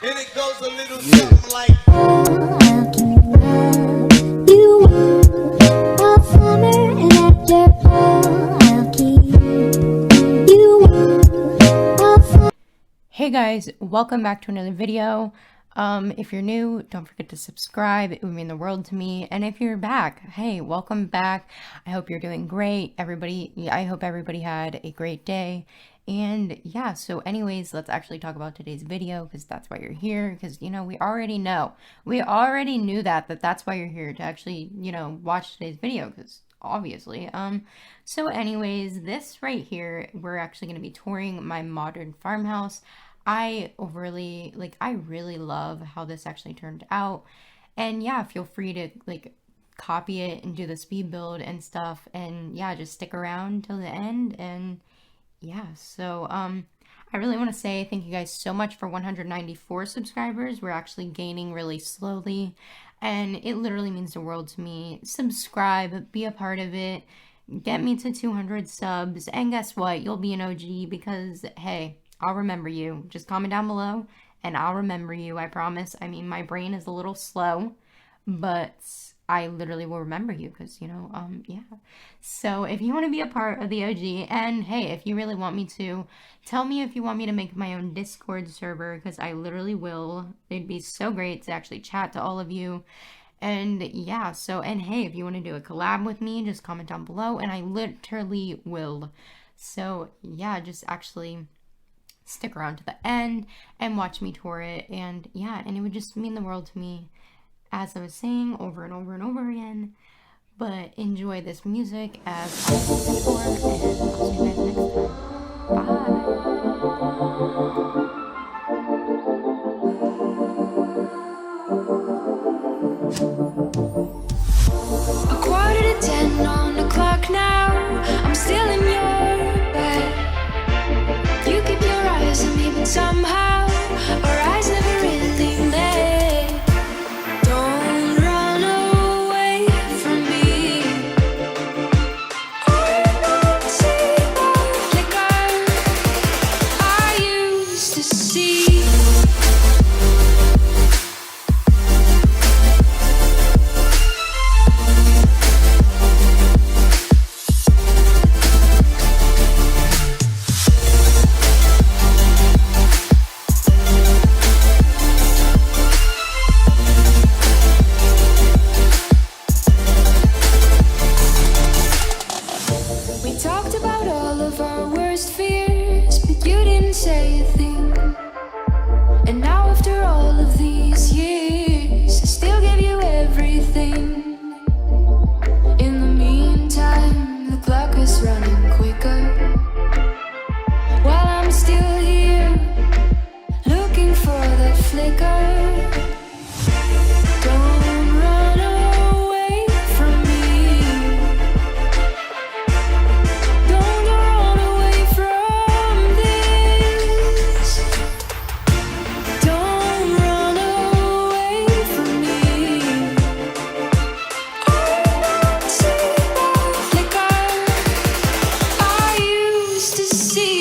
And it goes a little something like you all summer and after I'll keep you all summer. Hey guys, welcome back to another video. If you're new, don't forget to subscribe. It would mean the world to me. And if you're back, hey, welcome back. I hope you're doing great. I hope everybody had a great day. And yeah, so anyways, let's actually talk about today's video because that's why you're here. Because, you know, we already knew that's why you're here, to actually, you know, watch today's video, because obviously. So anyways, this right here, we're actually going to be touring my modern farmhouse. I really love how this actually turned out. And yeah, feel free to like copy it and do the speed build and stuff. And yeah, just stick around till the end. And yeah, so I really want to say thank you guys so much for 194 subscribers. We're actually gaining really slowly, and it literally means the world to me. Subscribe, be a part of it, get me to 200 subs, and guess what? You'll be an OG because, hey, I'll remember you. Just comment down below and I'll remember you, I promise. I mean, my brain is a little slow, but I literally will remember you because, you know, yeah. So if you want to be a part of the OG, and hey, if you really want me to, tell me if you want me to make my own Discord server, because I literally will. It'd be so great to actually chat to all of you. And yeah, so, and hey, if you want to do a collab with me, just comment down below and I literally will. So yeah, just actually stick around to the end and watch me tour it. And yeah, and it would just mean the world to me, as I was saying over and over and over again. But enjoy this music as I said before, and I'll see you guys next time. Bye. A quarter to 10 on the clock now. I'm still in your bed. You keep your eyes on me, but somehow our eyes never really met. Don't run away from me. I don't see the flicker I used to see. We talked about all of our worst fears, but you didn't say a thing. And now after all of these years, I still give you everything. In the meantime, the clock is running quicker, while I'm still here, looking for that flicker. Don't run away from me. Don't run away from this. Don't run away from me. I don't see the flicker I used to see.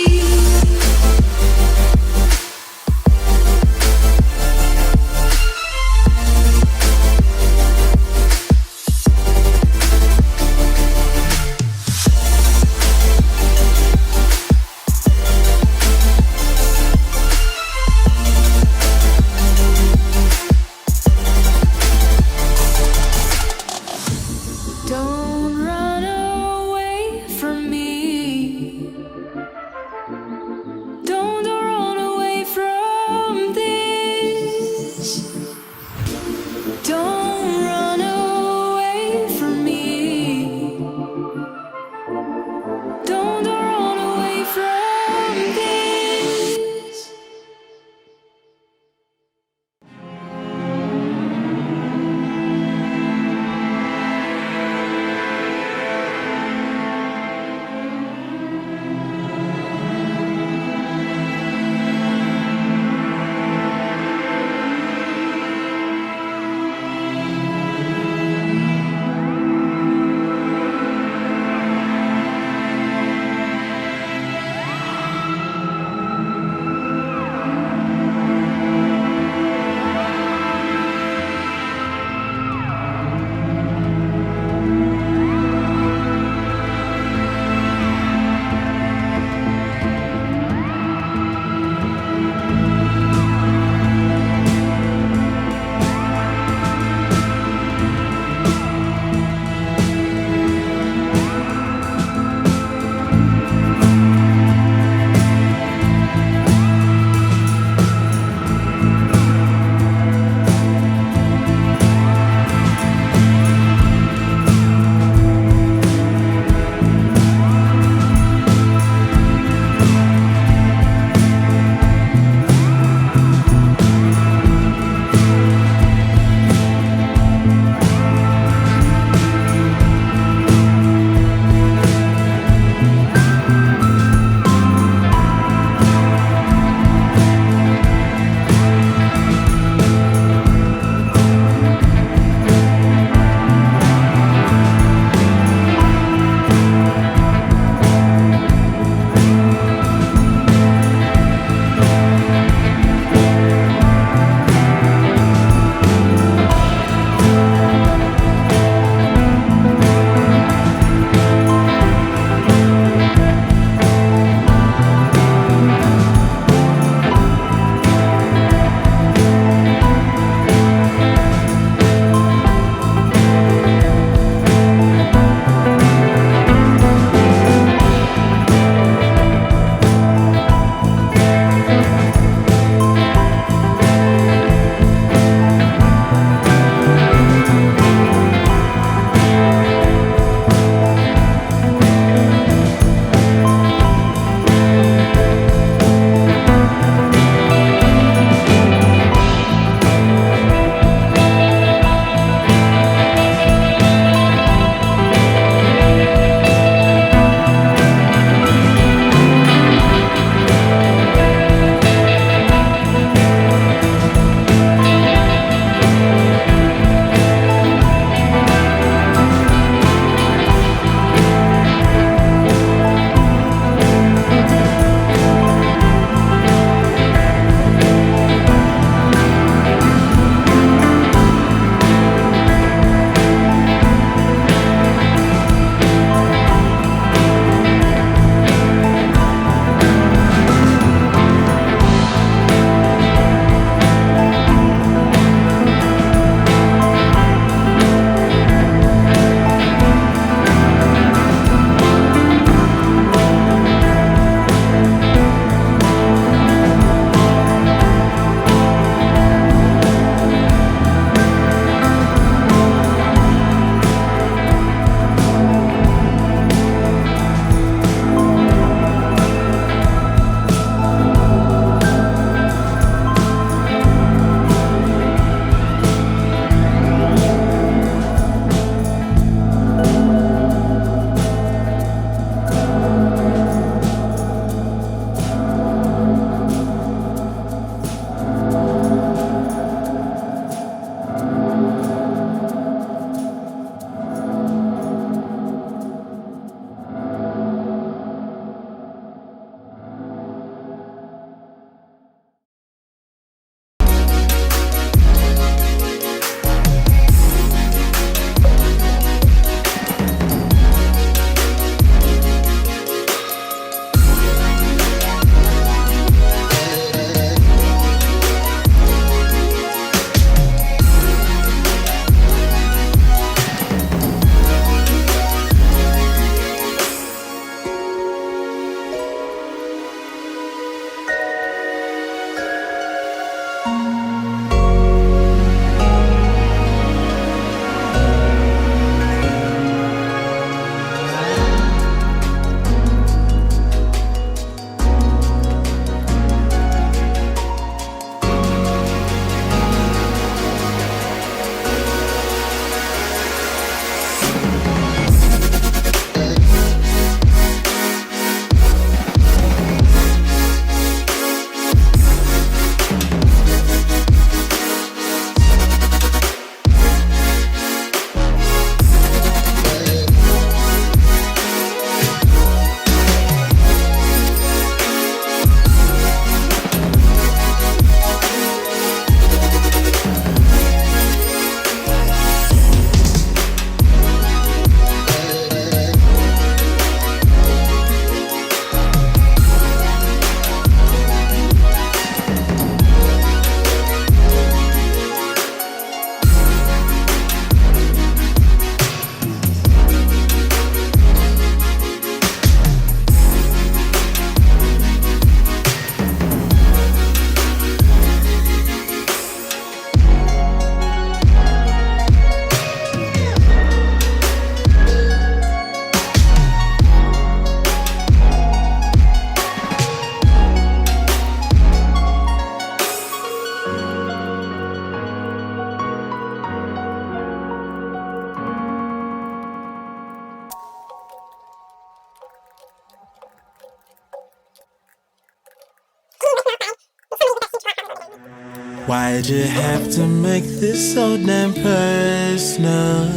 Why'd you have to make this so damn personal?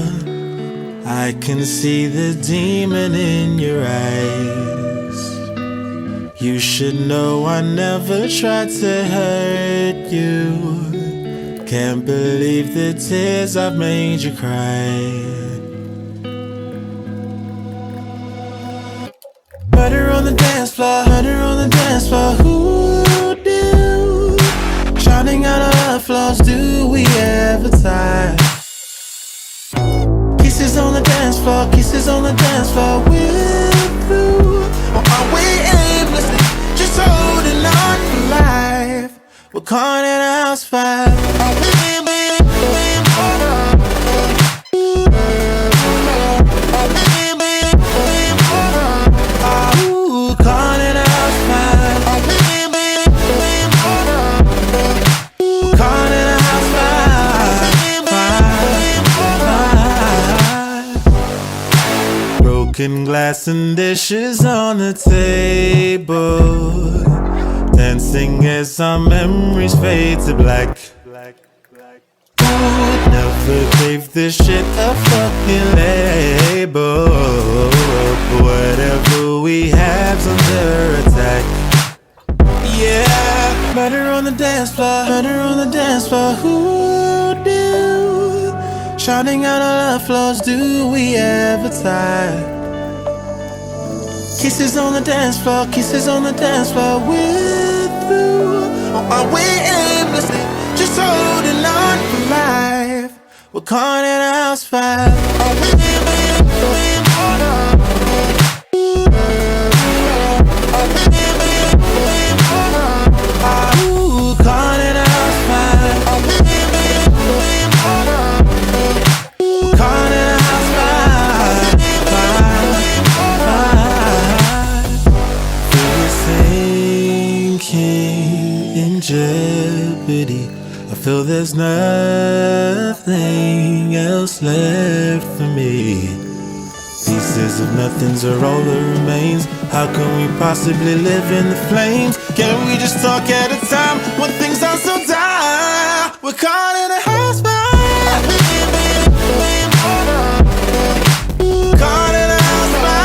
I can see the demon in your eyes. You should know I never tried to hurt you. Can't believe the tears I've made you cry. Murder on the dance floor, murder on the dance floor. Who do? Shouting out our love flaws, do we ever tie? Kisses on the dance floor, kisses on the dance floor. We're through, or are we aimlessly just holding on for life? We're calling it a house fire. Broken glass and dishes on the table, dancing as our memories fade to black. Ooh, never gave this shit a fucking label. Whatever we have's under attack. Yeah, murder on the dance floor, murder on the dance floor. Who do? Shouting out our love flaws, do we ever tie? Kisses on the dance floor, kisses on the dance floor. We're through, or are we aimlessly just holding on for life? We're calling it a house fire. Ooh, calling it a house fire. Calling it a house fire. Sinking in jeopardy, I feel there's nothing else left for me. Pieces of nothings are all that remains. How can we possibly live in the flames? Can't we just talk at a time when things are so dire? We're caught in a house fire. Caught in a house fire.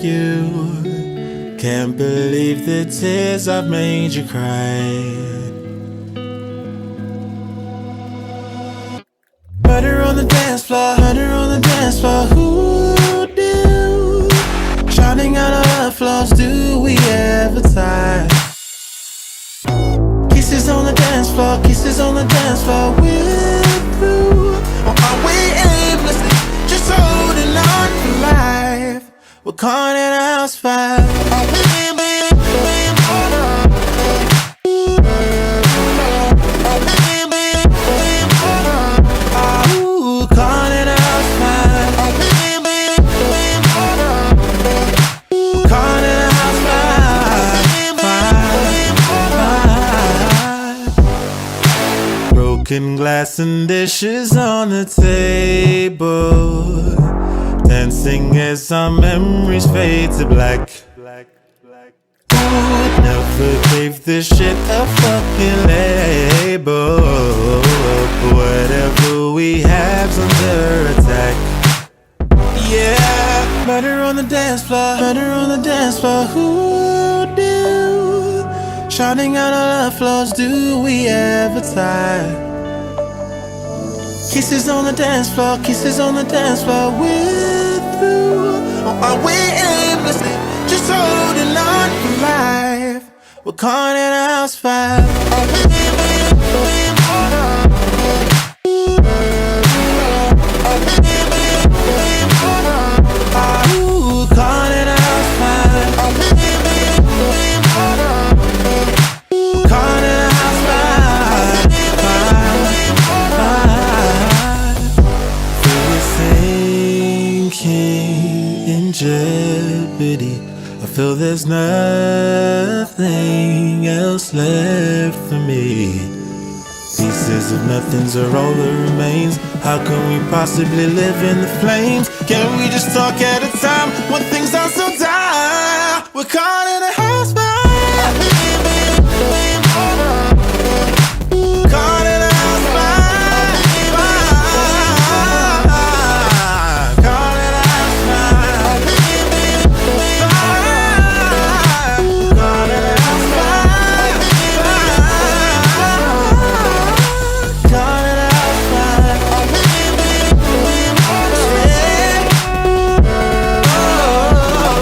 you. Can't believe the tears I've made you cry. Murder on the dance floor, murder on the dance floor. Who do? Shouting out our love flaws, do we ever tie? Kisses on the dance floor, kisses on the dance floor. We're through, or are we aimlessly just holding on for life? We're caught in a house fire. Ooh, caught in a house fire. Caught in a house fire. Broken glass and dishes on the table, dancing as our memories fade to black. Ooh, never gave this shit a fucking label. Whatever we have's under attack. Yeah, murder on the dance floor, murder on the dance floor. Who do? Shouting out our love flaws, do we ever tie? Kisses on the dance floor, kisses on the dance floor. We're through, or are we aimlessly just holding on for life? We're caught in a house fire. Ooh, caught in a house fire. Caught in a house fire. Sinking in jeopardy, I feel there's nothing else left for me. Pieces of nothings are all that remains. How can we possibly live in the flames? Can we just talk at a time when things are so dire? We're caught in a house fire. Caught in a house fire. Caught in a house fire. Caught in a house fire. Caught in a house fire. Yeah. Oh.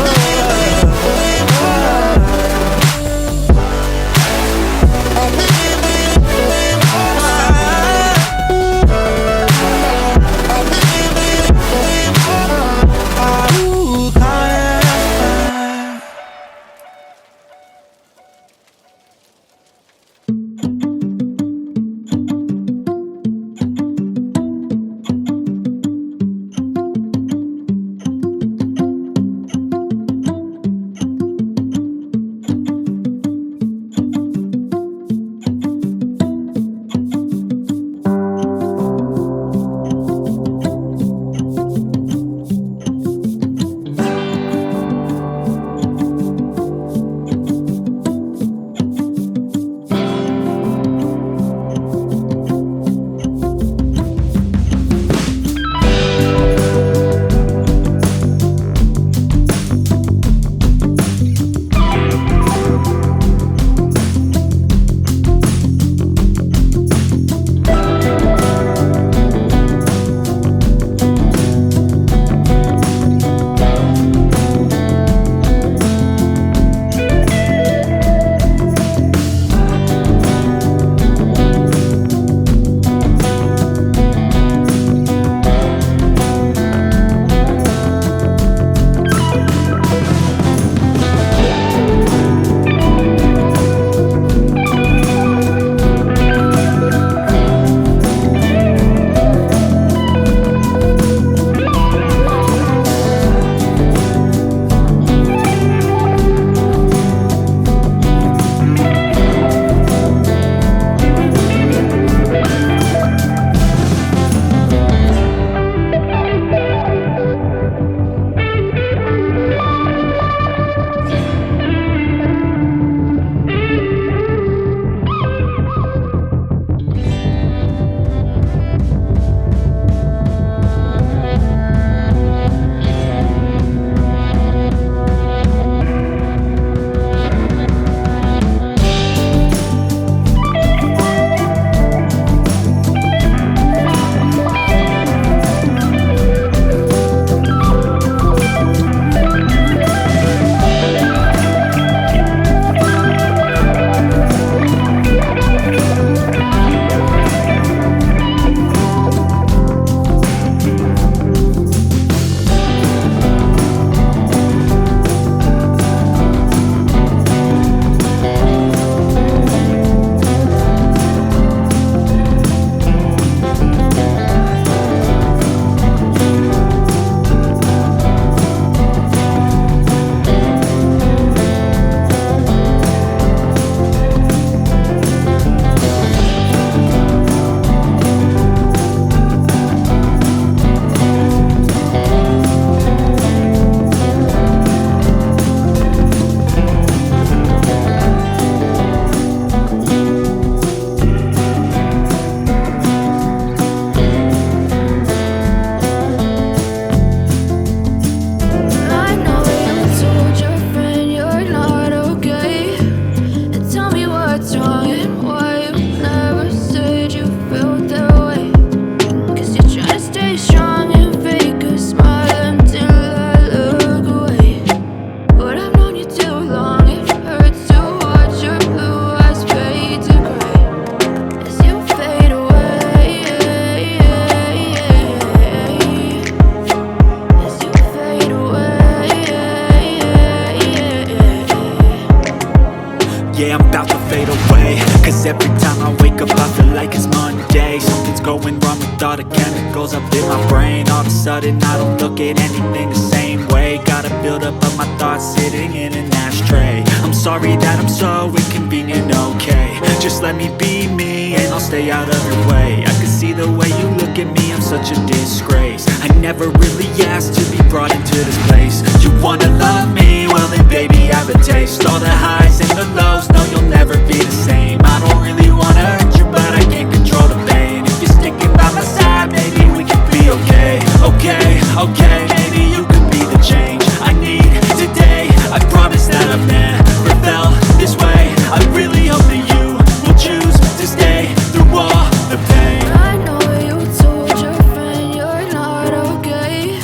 Cause every time I wake up I feel like it's Monday. Something's going wrong with all the chemicals up in my brain. All of a sudden I don't look at anything the same way. Gotta build up of my thoughts sitting in an ashtray. I'm sorry that I'm so inconvenient, okay. Just let me be me and I'll stay out of your way. I can see the way you look at me, I'm such a disgrace. I never really asked to be brought into this place. You wanna love me? Well then baby have a taste. All the highs and the lows, no you'll never be the same. I don't really wanna hurt you but I can't control the pain. If you're sticking by my side, maybe we can be okay. Okay, okay, maybe you could be the change I need today. I promise that I've never felt this way. I really hope that you will choose to stay through all the pain. I know you told your friend you're not okay,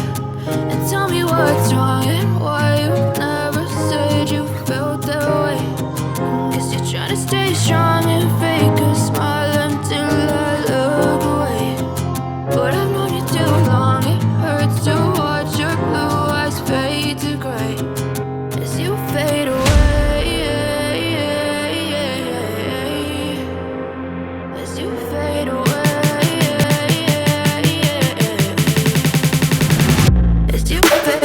and tell me what's wrong and why you never said you felt that way. Guess you're trying to stay strong and fake a smile until I look away. But I've known you too long, it hurts to watch your blue eyes fade to gray as you fade away. As you fade away. As you fade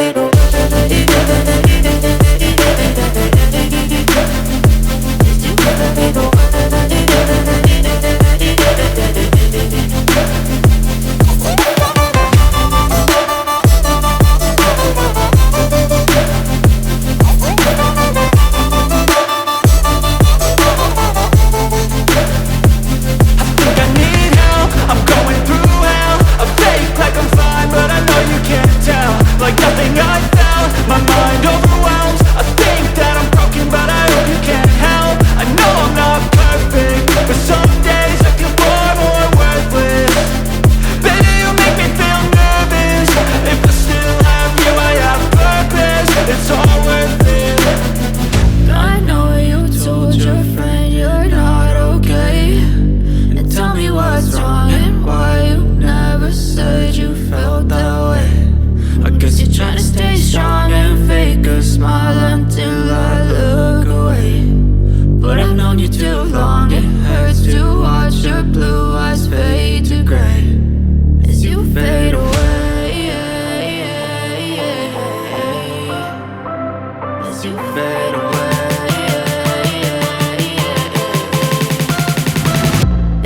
away.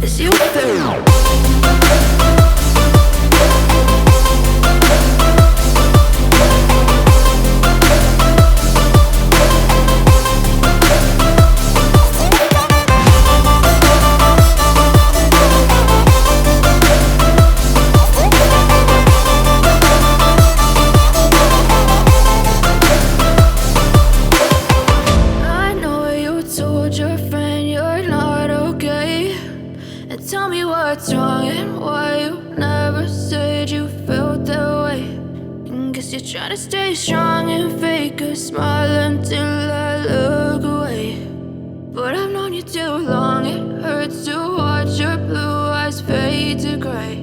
As you fade away. Try to stay strong and fake a smile until I look away. But I've known you too long, it hurts to watch your blue eyes fade to gray.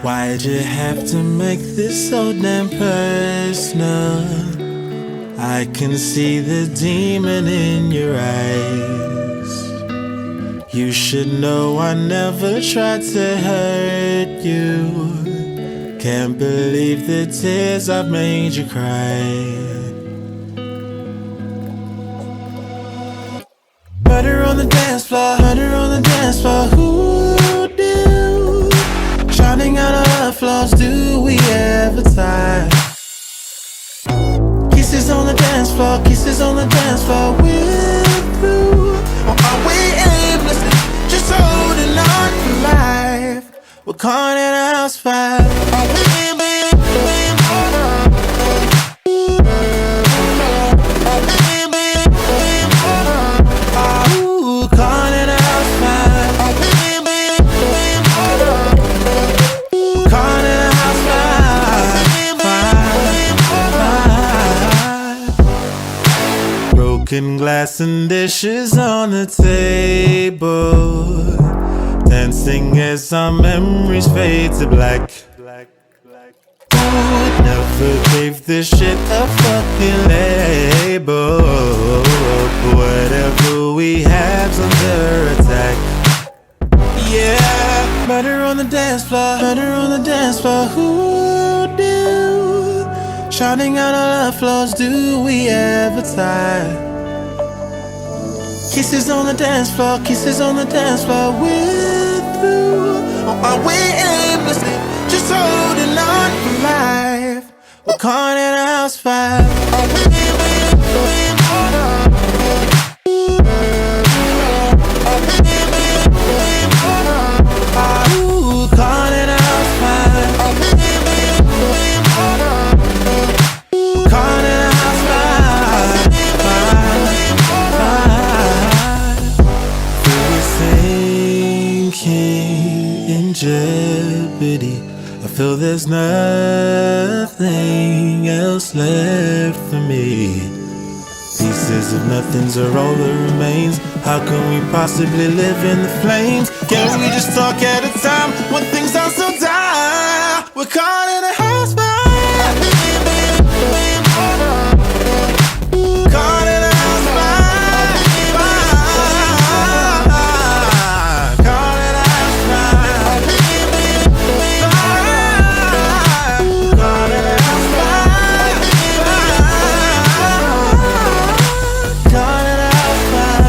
Why'd you have to make this so damn personal? I can see the demon in your eyes. You should know I never tried to hurt you. Can't believe the tears I've made you cry. Murder on the dance floor, murder on the dance floor. Who do? Shining out of our flaws, do we ever tie? Kisses on the dance floor, kisses on the dance floor. We're through, or are we aimlessly just holding on for life? We're caught in a house fire. Are we broken glass and dishes on the table, dancing as our memories fade to black. Who'd never gave this shit a fucking label? Whatever we have's under attack. Yeah, murder on the dance floor, murder on the dance floor. Who do? Shouting out all our flaws, do we ever tie? Kisses on the dance floor, kisses on the dance floor. We're through, or are we aimlessly just holding on for life? We're caught in a house fire. Are we ooh, caught in a house fire. We're caught in a house fire. Sinking in jeopardy, I feel there's nothing else left for me. Pieces of nothings are all that remains. How can we possibly live in the flames? Can't we just talk at a time when things are so dire? We're caught in a house fire. Caught in a house fire. Caught in a house fire. Caught in a house fire. Caught in a house fire.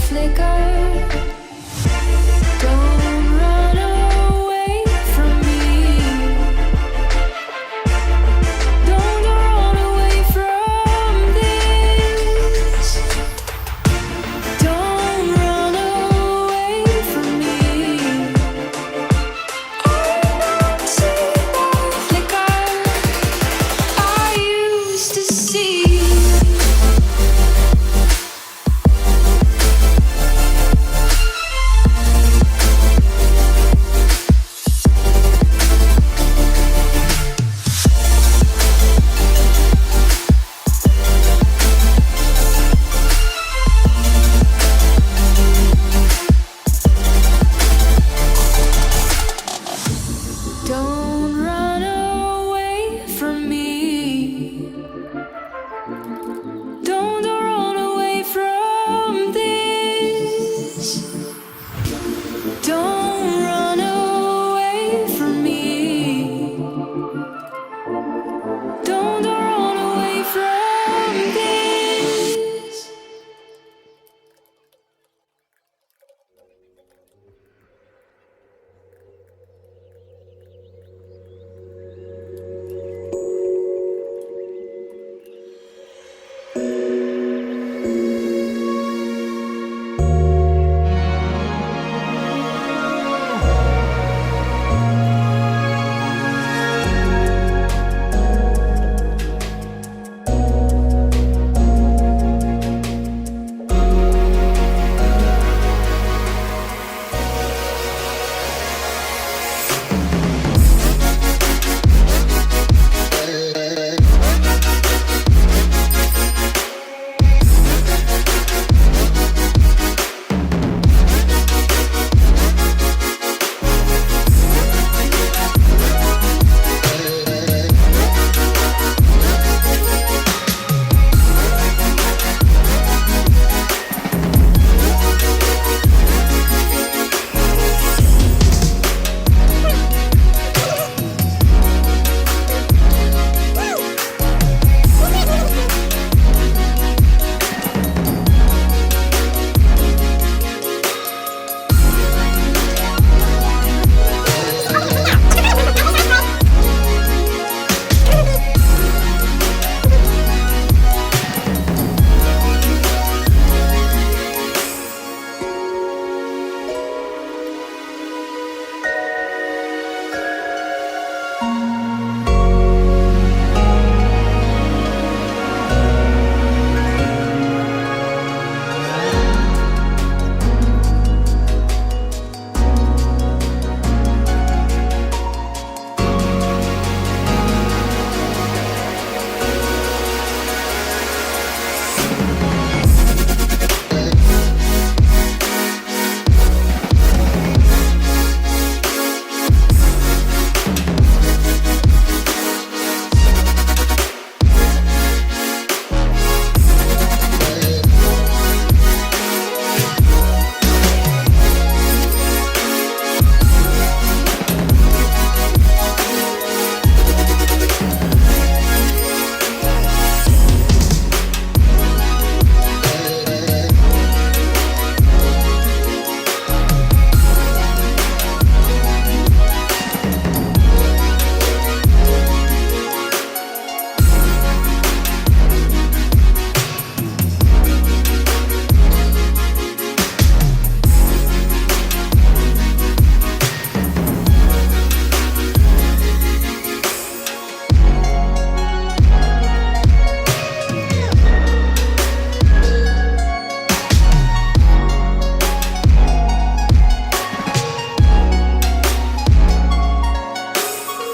flicker.